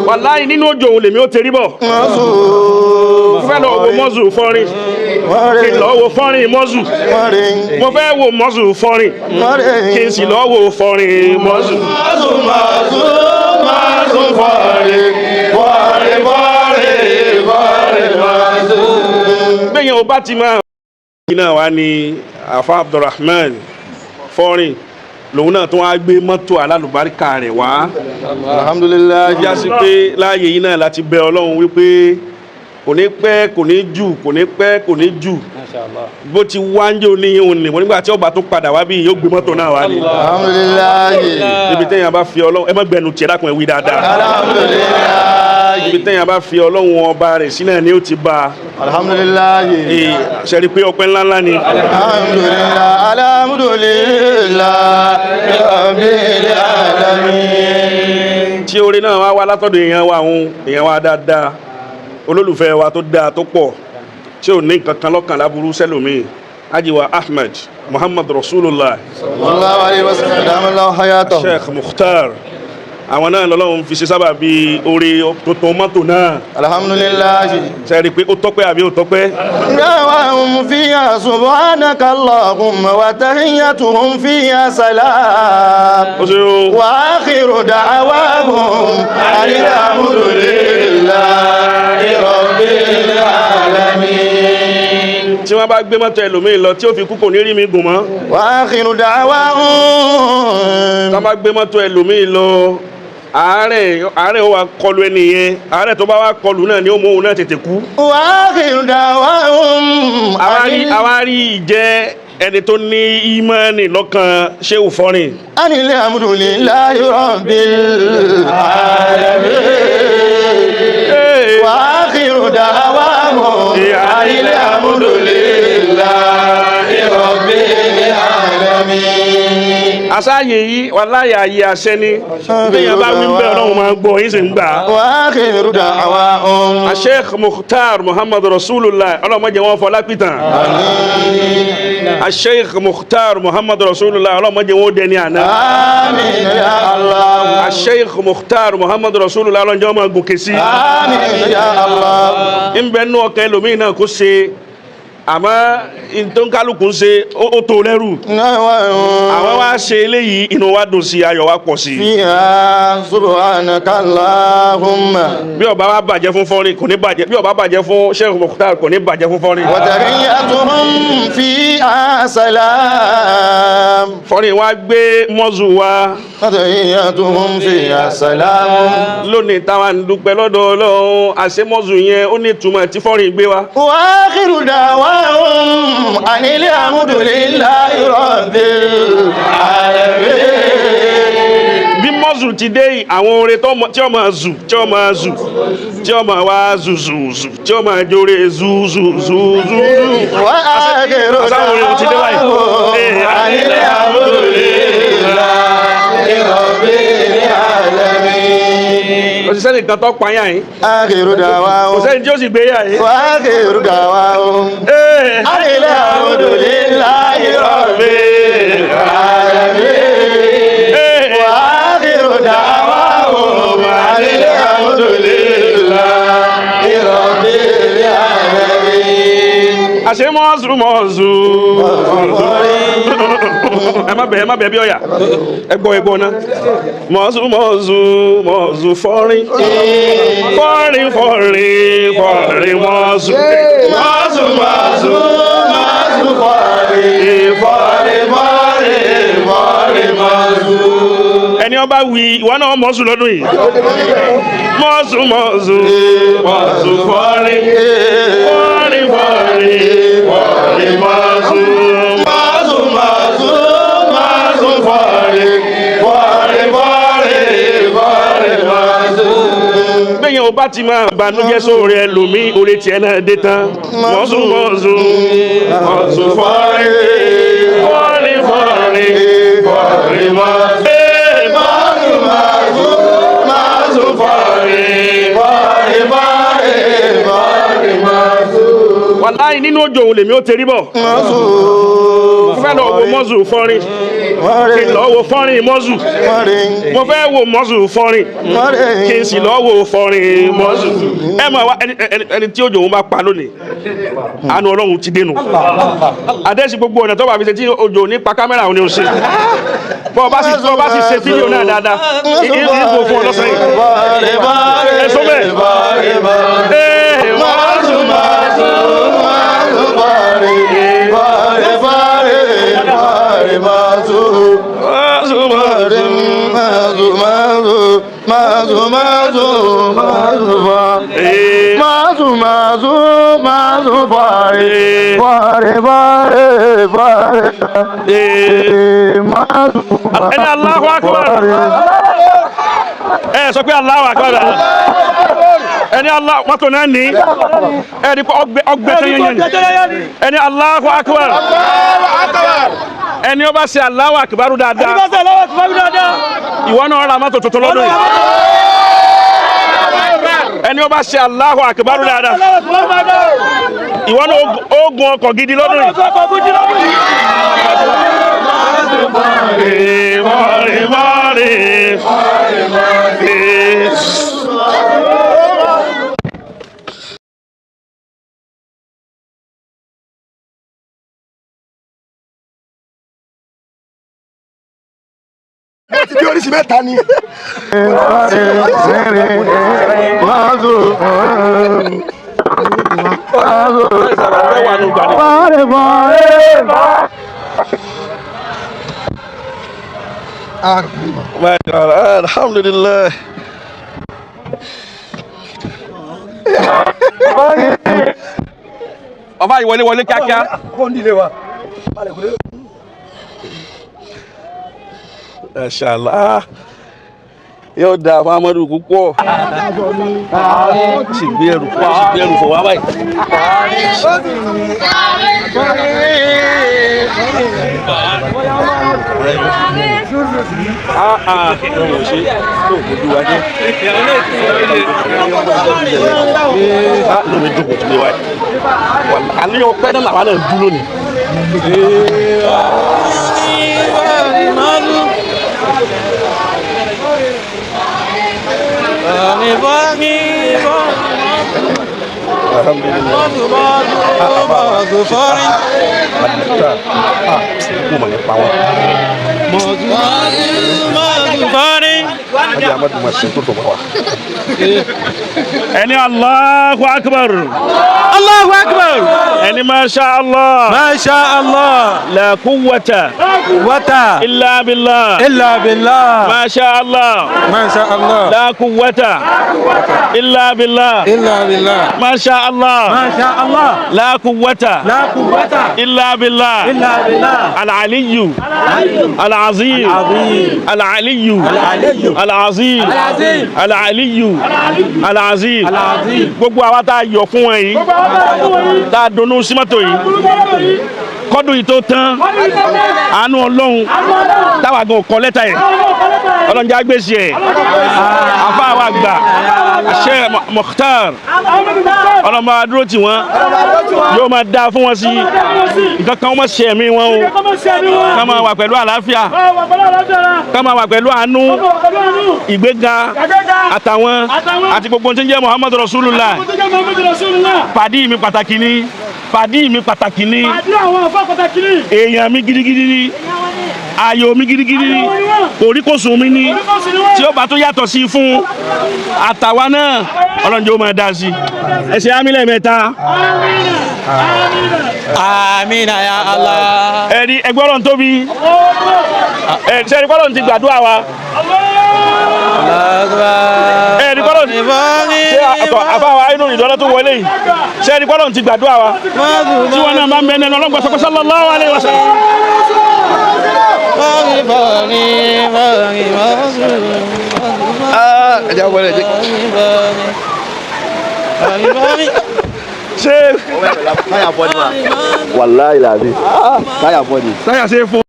wàláì nínú òjò òun lèmi ó tẹrí bọ̀ mo fẹ́ lọ wo mọ́zù fọ́rin kí n lọ wo fọ́rin mọ́zù mo fẹ́ wo mọ́zù fọ́rin kí n sì lọ wo fọ́rin mọ́zù. mọ́zù fọ́rin mọ́zù. gbẹ̀yìn o bá ti máa. náà wá ní afa Abdulrahman fọ́rin lòun náà tó wá gbé mọ́tò alálùbáríkà rẹ̀ wá. alhamdulillah. já sí pé láàyè yìí náà láti bẹ Ọlọ́run wípé kò ní pẹ́ kò ní jù kò ní pẹ́ kò ní jù bó ti wá ń jò ní òun ní mo nígbà tí ọba tó padà wá bí yóò gbé mọ́tò náà wá ní. alhamdulillah. ibi téèyàn bá fi Ọlọ́run ẹ má gbẹnu tiẹ̀ dákun ẹ wí dáadáa. alhamdulillah. ibi téèyàn bá fi Ọlọ́run ọba rẹ̀ sínú ẹ̀ ni ó ti bá a. alhamdulillah. ṣẹ́ni pé ọpẹ́ ńláńlá ni. alhamdulillah. alhamdulillah. rabbil alamin. tí orin náà wá wá látọ̀dọ̀ èèyàn wa dáadáa olólùfẹ́ wa tó dáa tó pọ̀ tí ò ní nǹkan kan lọ́kàn láburú sẹ́lòmíì ajiwa Ahmed Muhammad Rasulullah sallallahu alaihi wasallam hayatahu Sheikh Mukhtar àwọn náà lọ́lọ́run fi ṣe sábà bí orí tuntun mọ́tò náà. alhamdulillah. sẹ́ẹ̀rì pé ó tọ́pẹ́ àbí ó tọ́pẹ́. da'wahum fiha subhanaka Allahumma wa tahiyyatuhum fiha salam. wa akhiru da'wahum alhamdulillahi rabbil alamin. tí wọ́n bá gbé mọ́tò ẹlòmíì lọ tí ó fi kú kò ní rí mi gùn mọ́. wa akhiru da'wahum. tí wọ́n bá gbé mọ́tò ẹlòmíì lọ àárẹ̀ ó wá kọlu ẹni yẹn àárẹ̀ tó bá wá kọlu náà ni ó mú òun náà tètè kú. wa akhiru da'wahum. àwárí ìjẹ́ ẹni tó ní ìmánì lọ́kàn Shehu Fọ́rin. alhamdulillahi rabbil alamin. wa akhiru da'wahum alhamdulillahi rabbil alamin. asáyè yìí wàláyé ayé àṣẹ ni bẹ́yàn bá wí bẹ́ẹ̀ Ọlọ́run máa gbọ́ yín sì ń gbà. wa akhiru da'wahum. Sheikh Mukhtar Muhammad Rasulullah ọlọ́mọdé wọn fọlá pìtàn. Sheikh Mukhtar Muhammad Rasulullah ọlọ́mọdé wọn dẹni àná. àmín ya Allah. Sheikh Mukhtar Muhammad Rasulullah ọlọ́njẹ́ wọn máa gòkè sí. àmín ya Allah. ń bẹ nú ọkàn ẹlòmíì náà kó ṣe àmọ́ ìtọ́nkálùkù ń ṣe ó tó lẹ́rù. àwọn wá ṣe eléyìí inú wa dùn sí ayọ̀ wa pọ̀ sí. fiha subhanaka Allahumma. bí ó bá wá bàjẹ́ fún Fọ́rin kò ní bàjẹ́ bí ó bá bàjẹ́ fún Sheikh Mukhtar kò ní bàjẹ́ fún Fọ́rin. wa tahiyyatuhum fiha salam. Fọ́rin wá gbé mọ́zù wa. wa tahiyyatuhum fiha salam. lónìí táwa ń dúpẹ́ lọ́dọ̀ Ọlọ́run àṣẹ mọ́zù yẹn ó ní ìtumọ̀ tí Fọ́rin gbé wa. wa akhiru da'wahum alhamdulillahi rabbil alamin. bí mọ́zù ti dé àwọn oore tí ó máa zù tí ó máa zù tí ó máa wá zùzùzù tí ó máa jóore zùzùzùzù. wa akhiru da'wahum alhamdulillahi rabbil alamin. òṣìṣẹ́ nìkan tó pa yàn yín. akhiru da'wahum. kò sẹ́ni tí ó sì gbé yà yín. wa akhiru da'wahum alhamdulillahi rabbil alamin. wa akhiru da'wahum alhamdulillahi rabbil alamin. àṣẹ mọ́zù ẹ má bẹ̀ bí ọ̀yà ẹgbọ́ náà mọ́zù Fọ́rin Fọ́rin mọ́zù ẹni ọba wí ìwọ náà mọ́zù lọ́dún yìí mọ́zù Fọ́rin bẹ́yẹn o bá ti máa banújẹ́ sóore ẹlòmí oore tiẹ̀ náà dé tán mọ́zù Fọ́rin wàláì nínú òjò òun lèmi ó tẹrí bọ̀ fẹ́ lọ wo mọ́zù Fọ́rin kí n lọ wo fọ́nrín mọ́zù mo fẹ́ wo mọ́zù fọ́nrín kí n sì lọ wo fọ́nrín mọ́zù ẹ mọ̀ wá ẹni tí òjò òun bá pa lónìí àánú Ọlọ́run ti dénú àdẹ́sí gbogbo ọ̀nà tó bá fi ṣe tí òjò ní pa kámẹ́rà òun ni ó ṣe bọ́ ọ bá sì ṣe fídíò náà dáadáa ìgbò fún ọlọ́sàn yìí ẹ sọ bẹ́ẹ̀ ẹni Allahu Akbar ẹ sọ pé Allahu Akbar ẹni Allah mọ́tò náà ní ẹni ọgbẹ́ tó yẹn ẹni Allahu Akbar ẹni ó bá ṣe Allahu Akbar dáadáa ìwọ náà ra mọ́tò tuntun lọ́dún yìí ẹni ó bá ṣe Allahu Akbar dáadáa ìwọ náà ó gun ọkọ̀ gidi lọ́dún yìí. Bí oríṣi mẹ́ta ni. Alhamdulillah. Ọba yìí wọlé kíákíá. Inshallah yóò da Muhammadu púpọ̀ sì gbé ẹrù fún wa báyìí. àníyàn pẹ́ náà làwọn náà dúró ni. ẹni Allahu Akbar Allahu Akbar ẹni masha Allah masha Allah la quwwata illa billah masha Allah la quwwata illa billah masha Allah la quwwata illa billah al-aliyyu al-azim al-aliyyu al-azim al-aliyyu al-azim gbogbo àwa tá a yọ̀ fún wọn yìí tá a dunnú sí mọ́tò yìí kọ́dún yìí tó tán àánú Ọlọ́run táwa gan kọ lẹ́tà yẹn Ọlọ́run já gbèsè ẹ̀ àfa wa gbà Sheikh Mukhtar Ọlọ́run máa dúró tì wọ́n yóò máa dá fún wọn sí nǹkan kan wọ́n ṣe ẹ̀mí wọn o ká máa wà pẹ̀lú àlàáfíà ká máa wà pẹ̀lú àánú ìgbéga àtàwọn àti gbogbo tí ń jẹ́ Muhammadu Rasulullah pàdí mi pàtàkì ni èèyàn mi gidigidi ni ayọ̀ mi gidigidi ni oríkòsùn mi ni tí ó bá tó yàtọ̀ sí fún àtàwa náà Ọlọ́run ó máa dá sí ẹsẹ̀ amílẹ̀ mẹ́ta Amina ya Allah. ẹ̀rí ẹgbẹ́ Ọlọ́run tóbi ẹ̀rí Ọlọ́run ti gbàdúrà wa ẹ̀rí Ọlọ́run ṣe àfáwà inú ìdọ́lọ́ tó wọlé ṣe ẹ̀rí Ọlọ́run ti gbàdúrà wa tí wọ́n náà máa ń bẹ́ẹ̀ Ọlọ́run gbọ́sọ̀kọ́ sallallahu alaihi wasallam. ṣe Wàláhì làbí. Táyà bọ́ọ̀dì. táyà ṣe fún